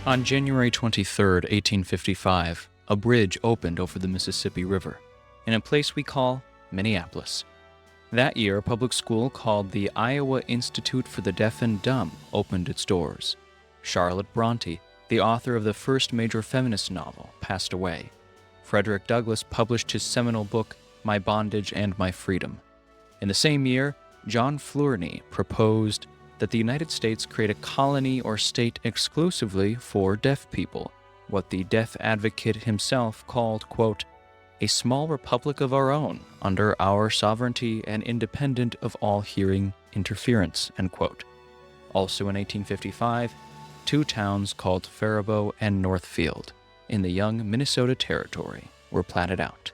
On January 23, 1855, a bridge opened over the Mississippi River in a place we call Minneapolis. That year, a public school called the Iowa Institute for the Deaf and Dumb opened its doors. Charlotte Bronte, the author of the first major feminist novel, passed away. Frederick Douglass published his seminal book, My Bondage and My Freedom. In the same year, John Fleurny proposed that the United States create a colony or state exclusively for deaf people, what the deaf advocate himself called, quote, a small republic of our own, under our sovereignty and independent of all hearing interference, end quote. Also in 1855, two towns called Faribault and Northfield in the young Minnesota Territory were platted out.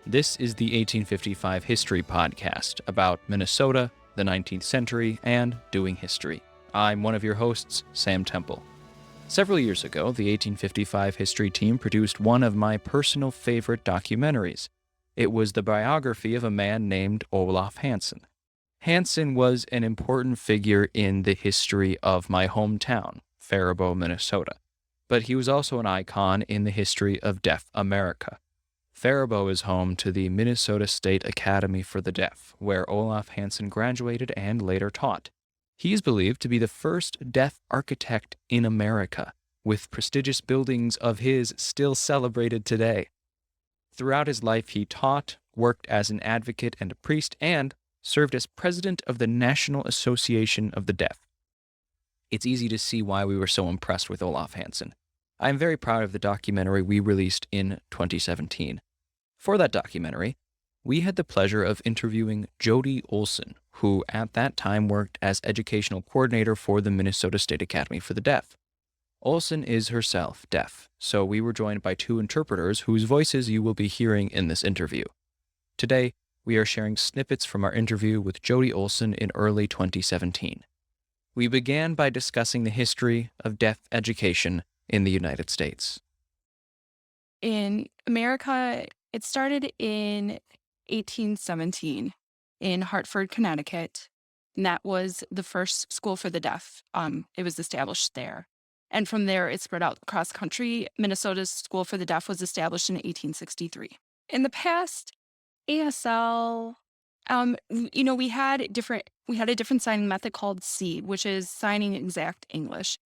This is the 1855 History Podcast about Minnesota, the 19th century, and doing history. I'm one of your hosts, Sam Temple. Several years ago, the 1855 History team produced one of my personal favorite documentaries. It was the biography of a man named Olof Hanson. Hanson was an important figure in the history of my hometown, Faribault, Minnesota, but he was also an icon in the history of deaf America. Faribault is home to the Minnesota State Academy for the Deaf, where Olof Hanson graduated and later taught. He is believed to be the first deaf architect in America, with prestigious buildings of his still celebrated today. Throughout his life, he taught, worked as an advocate and a priest, and served as president of the National Association of the Deaf. It's easy to see why we were so impressed with Olof Hanson. I am very proud of the documentary we released in 2017. For that documentary, we had the pleasure of interviewing Jody Olson, who at that time worked as educational coordinator for the Minnesota State Academy for the Deaf. Olson is herself deaf, so we were joined by two interpreters whose voices you will be hearing in this interview. Today, we are sharing snippets from our interview with Jody Olson in early 2017. We began by discussing the history of deaf education in the United States. In America, it started in 1817 in Hartford, Connecticut, and that was the first school for the deaf. It was established there. And from there, it spread out across the country. Minnesota's School for the Deaf was established in 1863. In the past, ASL, we had a different signing method called SEED, which is signing exact English.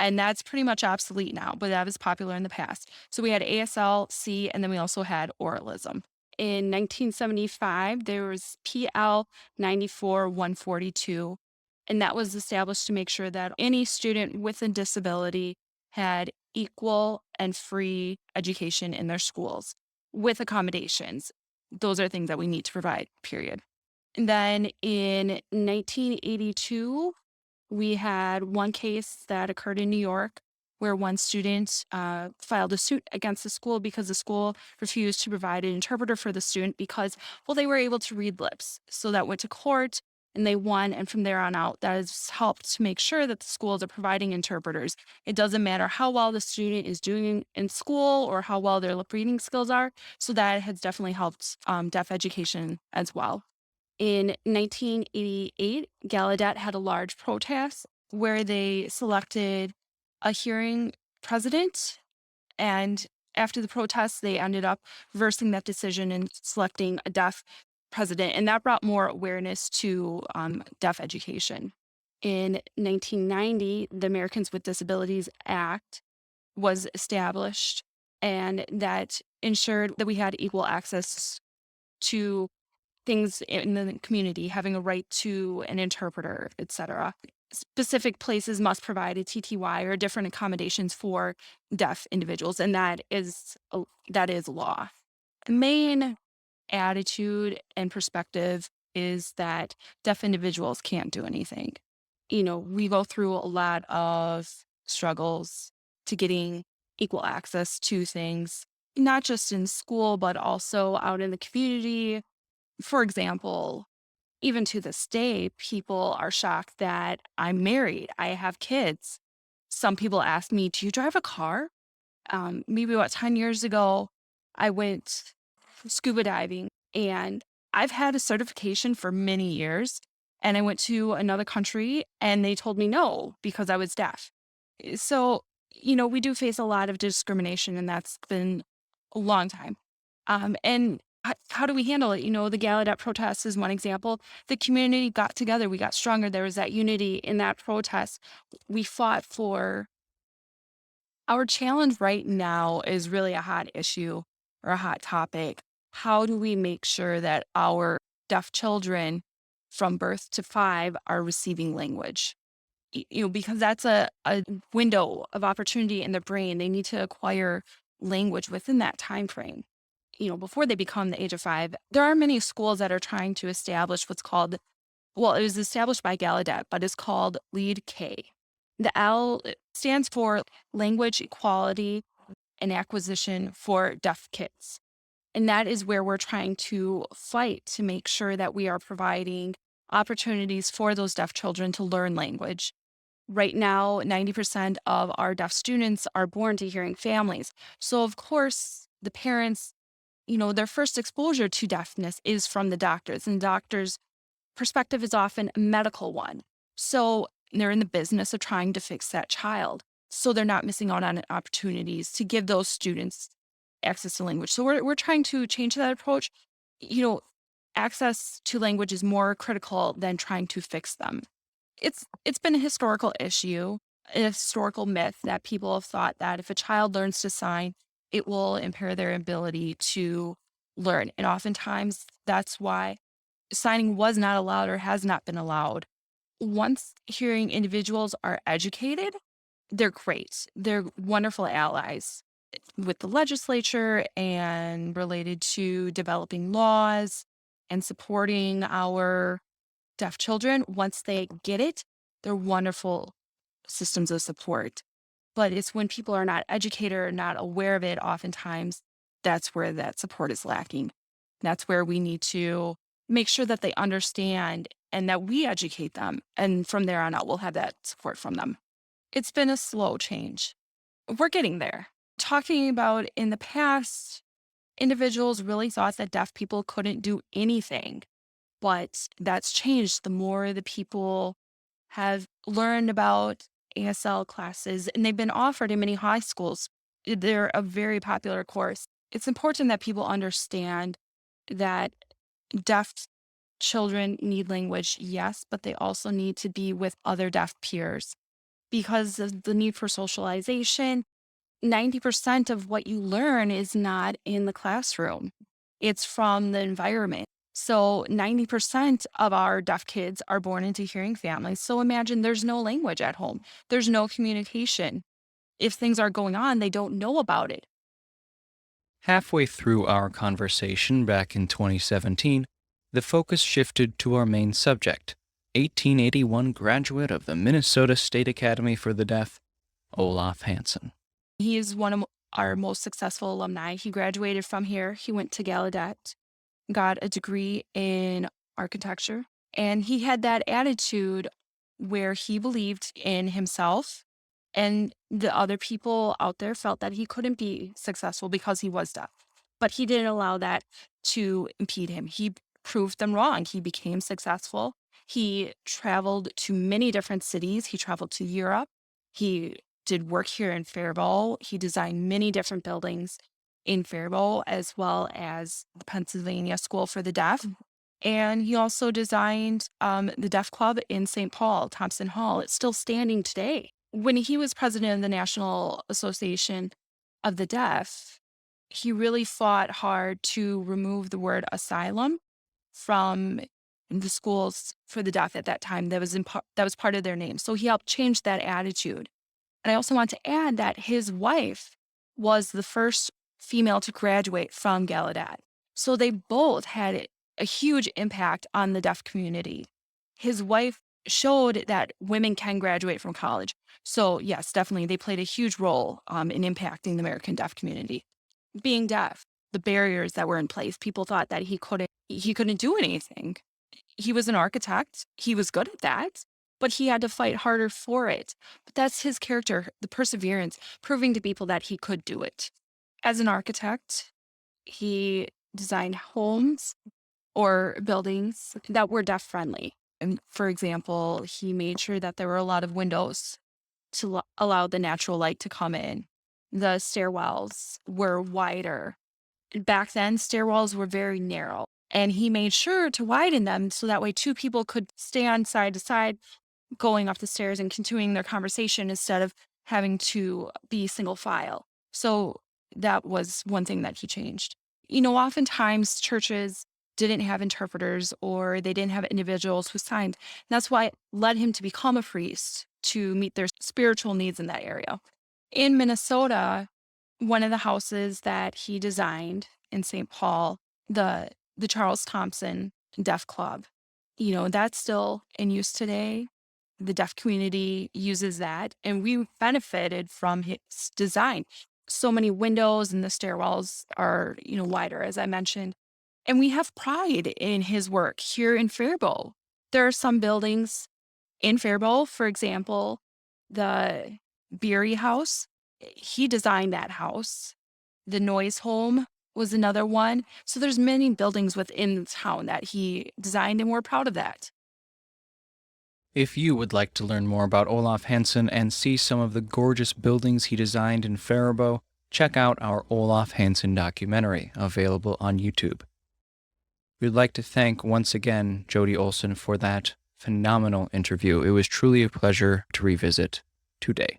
And that's pretty much obsolete now, but that was popular in the past. So we had ASL, C, and then we also had oralism. In 1975, there was PL 94-142, and that was established to make sure that any student with a disability had equal and free education in their schools with accommodations. Those are things that we need to provide, period. And then in 1982, we had one case that occurred in New York where one student filed a suit against the school because the school refused to provide an interpreter for the student because, they were able to read lips. So that went to court and they won. And from there on out, that has helped to make sure that the schools are providing interpreters. It doesn't matter how well the student is doing in school or how well their lip reading skills are. So that has definitely helped deaf education as well. In 1988, Gallaudet had a large protest where they selected a hearing president. And after the protest, they ended up reversing that decision and selecting a deaf president. And that brought more awareness to deaf education. In 1990, the Americans with Disabilities Act was established, and that ensured that we had equal access to things in the community, having a right to an interpreter, etc. Specific places must provide a TTY or different accommodations for deaf individuals, and that is law. The main attitude and perspective is that deaf individuals can't do anything. We go through a lot of struggles to getting equal access to things, not just in school, but also out in the community. For example, even to this day, people are shocked that I'm married. I have kids. Some people ask me, do you drive a car? Maybe about 10 years ago, I went scuba diving, and I've had a certification for many years. And I went to another country and they told me no because I was deaf. So We do face a lot of discrimination, and that's been a long time. And how do we handle it? The Gallaudet protest is one example. The community got together, we got stronger. There was that unity in that protest. We fought for our challenge right now is really a hot issue or a hot topic. How do we make sure that our deaf children from birth to 5 are receiving language? Because that's a window of opportunity in their brain. They need to acquire language within that time frame. Before they become the age of 5, there are many schools that are trying to establish what's called, well, it was established by Gallaudet, but it's called Lead K. The L stands for Language Equality and Acquisition for Deaf Kids. And that is where we're trying to fight to make sure that we are providing opportunities for those deaf children to learn language. Right now, 90% of our deaf students are born to hearing families. So, of course, the parents, their first exposure to deafness is from the doctors, and doctors' perspective is often a medical one. So, they're in the business of trying to fix that child. So, they're not missing out on opportunities to give those students access to language. So, we're trying to change that approach. You know, Access to language is more critical than trying to fix them. It's been a historical issue, a historical myth that people have thought that if a child learns to sign, it will impair their ability to learn. And oftentimes that's why signing was not allowed or has not been allowed. Once hearing individuals are educated, they're great. They're wonderful allies with the legislature and related to developing laws and supporting our deaf children. Once they get it, they're wonderful systems of support. But it's when people are not educated or not aware of it, oftentimes that's where that support is lacking. That's where we need to make sure that they understand and that we educate them. And from there on out, we'll have that support from them. It's been a slow change. We're getting there. Talking about in the past, individuals really thought that deaf people couldn't do anything, but that's changed the more the people have learned about ASL classes, and they've been offered in many high schools. They're a very popular course. It's important that people understand that deaf children need language, yes, but they also need to be with other deaf peers because of the need for socialization. 90% of what you learn is not in the classroom, it's from the environment. So 90% of our deaf kids are born into hearing families. So imagine there's no language at home, there's no communication. If things are going on, they don't know about it. Halfway through our conversation back in 2017, the focus shifted to our main subject, 1881 graduate of the Minnesota State Academy for the Deaf, Olof Hanson. He is one of our most successful alumni. He graduated from here. He went to Gallaudet, got a degree in architecture, and he had that attitude where he believed in himself, and the other people out there felt that he couldn't be successful because he was deaf. But he didn't allow that to impede him. He proved them wrong. He became successful. He traveled to many different cities. He traveled to Europe. He did work here in Faribault. He designed many different buildings in Faribault, as well as the Pennsylvania School for the Deaf. And he also designed the Deaf Club in St. Paul, Thompson Hall. It's still standing today. When he was president of the National Association of the Deaf, he really fought hard to remove the word asylum from the schools for the deaf at that time. That was part of their name. So he helped change that attitude. And I also want to add that his wife was the first female to graduate from Gallaudet. So they both had a huge impact on the deaf community. His wife showed that women can graduate from college. So yes, definitely, they played a huge role in impacting the American deaf community. Being deaf, the barriers that were in place, people thought that he couldn't do anything. He was an architect. He was good at that, but he had to fight harder for it. But that's his character, the perseverance, proving to people that he could do it. As an architect, he designed homes or buildings that were deaf friendly. And for example, he made sure that there were a lot of windows to allow the natural light to come in. The stairwells were wider. Back then, stairwells were very narrow, and he made sure to widen them so that way two people could stand side to side going up the stairs and continuing their conversation instead of having to be single file. So that was one thing that he changed. Oftentimes churches didn't have interpreters or they didn't have individuals who signed. That's why it led him to become a priest to meet their spiritual needs in that area. In Minnesota, one of the houses that he designed in St. Paul, the Charles Thompson Deaf Club, that's still in use today. The deaf community uses that, and we benefited from his design. So many windows and the stairwells are, wider, as I mentioned. And we have pride in his work here in Faribault. There are some buildings in Faribault, for example, the Beery House. He designed that house. The Noise Home was another one. So there's many buildings within the town that he designed, and we're proud of that. If you would like to learn more about Olof Hanson and see some of the gorgeous buildings he designed in Faribault, check out our Olof Hanson documentary, available on YouTube. We'd like to thank once again Jody Olson for that phenomenal interview. It was truly a pleasure to revisit today.